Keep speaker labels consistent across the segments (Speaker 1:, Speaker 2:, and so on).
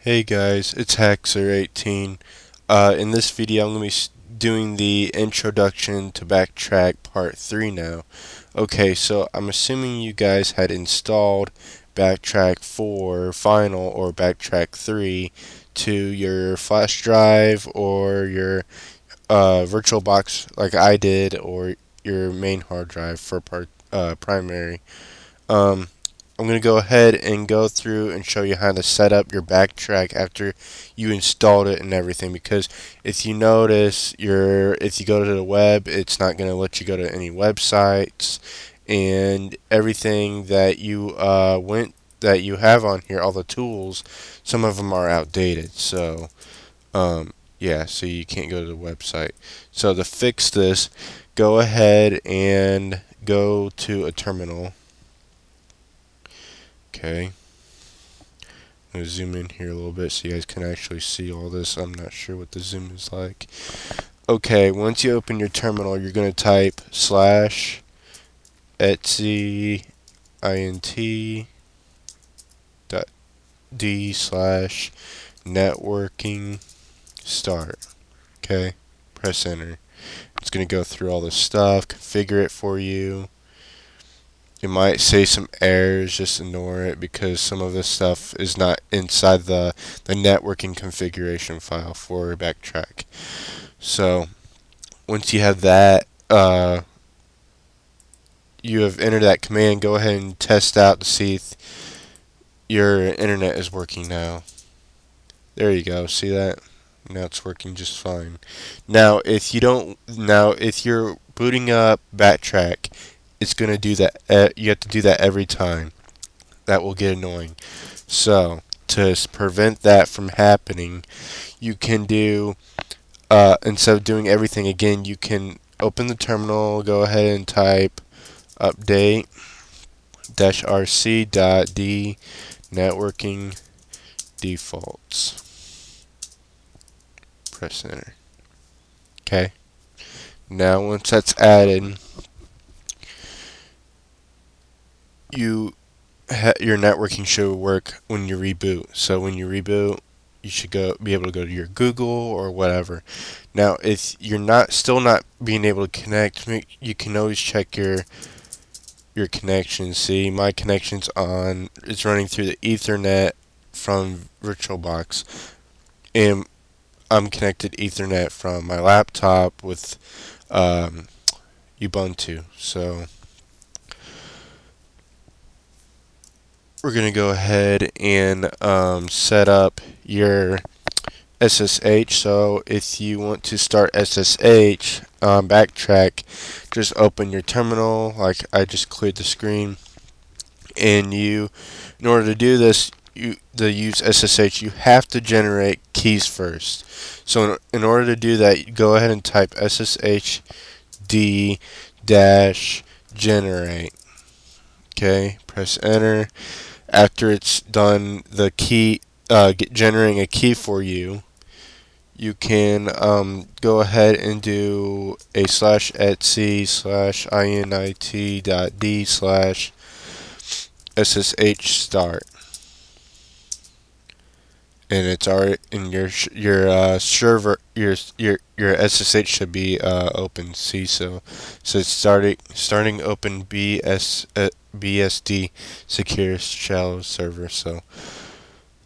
Speaker 1: Hey guys, it's Haxer18. In this video, I'm going to be doing the introduction to Backtrack Part 3 now. Okay, so I'm assuming you guys had installed Backtrack 4 Final or Backtrack 3 to your flash drive or your VirtualBox like I did, or your main hard drive for primary. Um, I'm going to go ahead and go through and show you how to set up your Backtrack after you installed it and everything, because if you notice, if you go to the web, it's not going to let you go to any websites, and everything that you have on here, all the tools, some of them are outdated. So yeah, so you can't go to the website. So to fix this, go ahead and go to a terminal. Okay, I'm going to zoom in here a little bit so you guys can actually see all this. I'm not sure what the zoom is like. Okay, once you open your terminal, you're going to type /etc int.d/networking start. Okay, press enter. It's going to go through all this stuff, configure it for you. You might say some errors, just ignore it, because some of this stuff is not inside the networking configuration file for Backtrack. So once you have that, you have entered that command, go ahead and test out to see if your internet is working now. There you go, see that? Now it's working just fine. Now if you're booting up Backtrack, it's going to do that. You have to do that every time. That will get annoying. So to prevent that from happening, you can do, instead of doing everything again, you can open the terminal, go ahead and type update-rc.d networking defaults. Press enter. Okay. Now once that's added, your networking should work when you reboot. So when you reboot, you should be able to go to your Google or whatever. Now, if you're still not being able to connect, you can always check your connection. See, my connection's on. It's running through the Ethernet from VirtualBox, and I'm connected Ethernet from my laptop with Ubuntu. So we're going to go ahead and set up your SSH. So if you want to start SSH Backtrack, just open your terminal like I just cleared the screen, and in order to do this, to use SSH, you have to generate keys first. So in order to do that, go ahead and type SSHD-generate. Okay, press enter. After it's done generating a key for you, you can go ahead and do a /etc/init.d/ssh start, and it's already in your server. Your SSH should be open. See, so it's starting open BSD secure shell server. So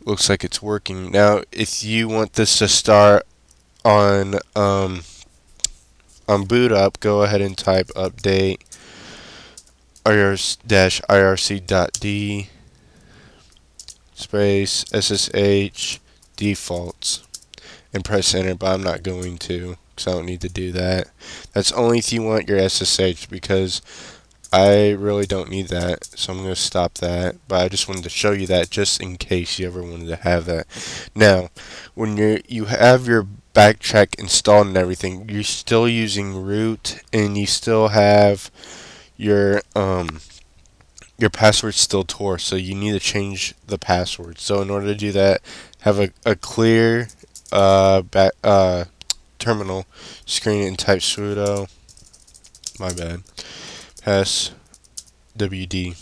Speaker 1: looks like it's working now. If you want this to start on boot up, go ahead and type update irc.d space SSH defaults and press enter, but I'm not going to because I don't need to do that. That's only if you want your SSH, because I really don't need that, so I'm going to stop that. But I just wanted to show you that just in case you ever wanted to have that. Now, when you have your Backtrack installed and everything, you're still using root, and you still have your password still Tor, so you need to change the password. So in order to do that, have a clear terminal screen and type sudo, my bad, pass wd.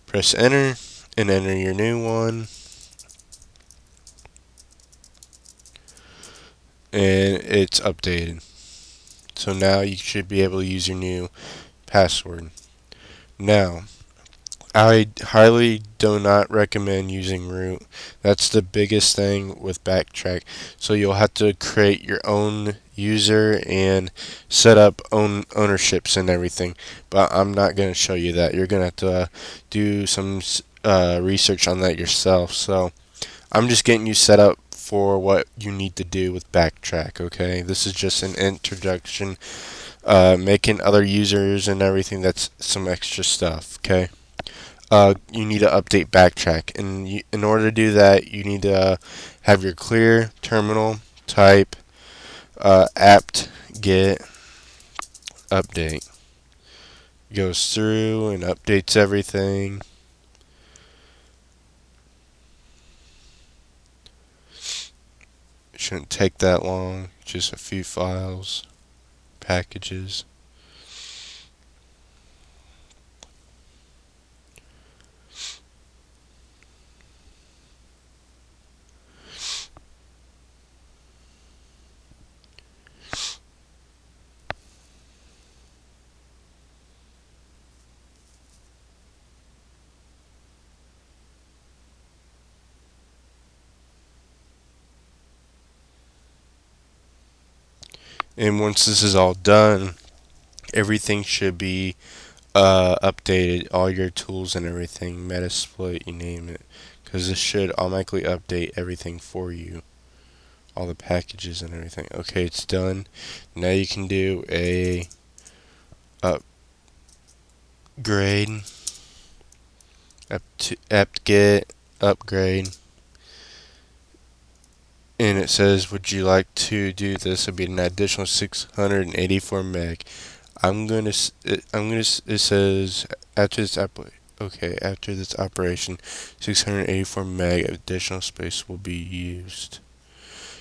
Speaker 1: Press enter and enter your new one. and it's updated. So now you should be able to use your new password. Now, I highly do not recommend using root. That's the biggest thing with Backtrack. So you'll have to create your own user and set up own ownerships and everything. But I'm not going to show you that. You're going to have to do some research on that yourself. So I'm just getting you set up for what you need to do with Backtrack, okay? This is just an introduction. Making other users and everything, that's some extra stuff, okay? You need to update Backtrack, and in order to do that, you need to have your clear terminal, type apt get update. Goes through and updates everything. Shouldn't take that long, just a few files, packages. And once this is all done, everything should be updated, all your tools and everything, Metasploit, you name it, because this should automatically update everything for you, all the packages and everything. Okay, it's done. Now you can do a upgrade, apt-get upgrade, and it says, would you like to do this? It'll be an additional 684 meg. It says after this after this operation, 684 meg additional space will be used.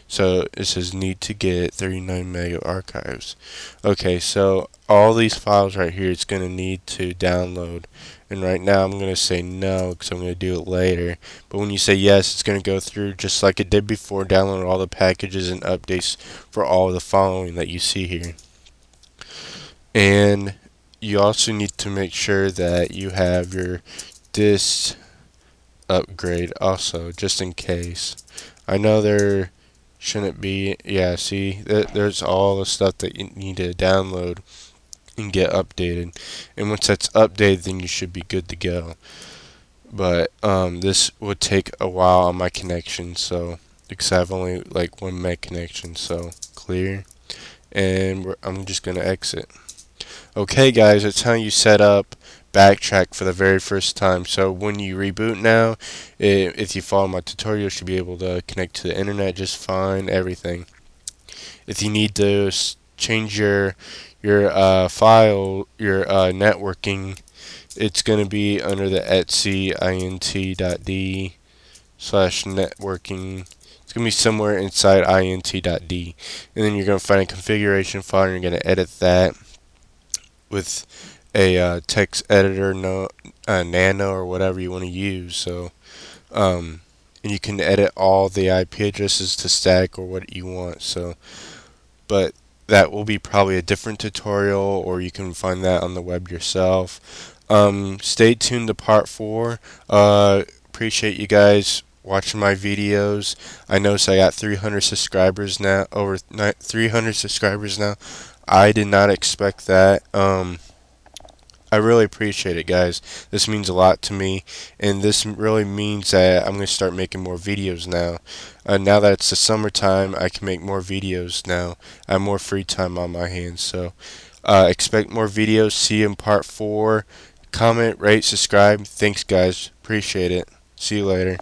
Speaker 1: So it says need to get 39 meg of archives. Okay, so all these files right here, it's going to need to download. And right now I'm going to say no because I'm going to do it later. But when you say yes, it's going to go through just like it did before, download all the packages and updates for all of the following that you see here. And you also need to make sure that you have your dist upgrade also, just in case. I know there shouldn't be, yeah, see, there's all the stuff that you need to download and get updated. And once that's updated, then you should be good to go. But this would take a while on my connection, so because I have only like 1 meg connection, so clear. And I'm just gonna exit. Okay guys, that's how you set up Backtrack for the very first time. So when you reboot now, if you follow my tutorial, you should be able to connect to the internet just fine, everything. If you need to change your file, your networking, it's going to be under the etc int.d slash networking. It's going to be somewhere inside int.d, and then you're going to find a configuration file and you're going to edit that with a text editor, nano or whatever you want to use. So and you can edit all the IP addresses to static or what you want. So but that will be probably a different tutorial, or you can find that on the web yourself. Stay tuned to part 4. Appreciate you guys watching my videos. I noticed I got 300 subscribers now, over 300 subscribers now. I did not expect that. I really appreciate it, guys. This means a lot to me, and this really means that I'm going to start making more videos now. Now that it's the summertime, I can make more videos now. I have more free time on my hands, so expect more videos. See you in part 4. Comment, rate, subscribe. Thanks, guys. Appreciate it. See you later.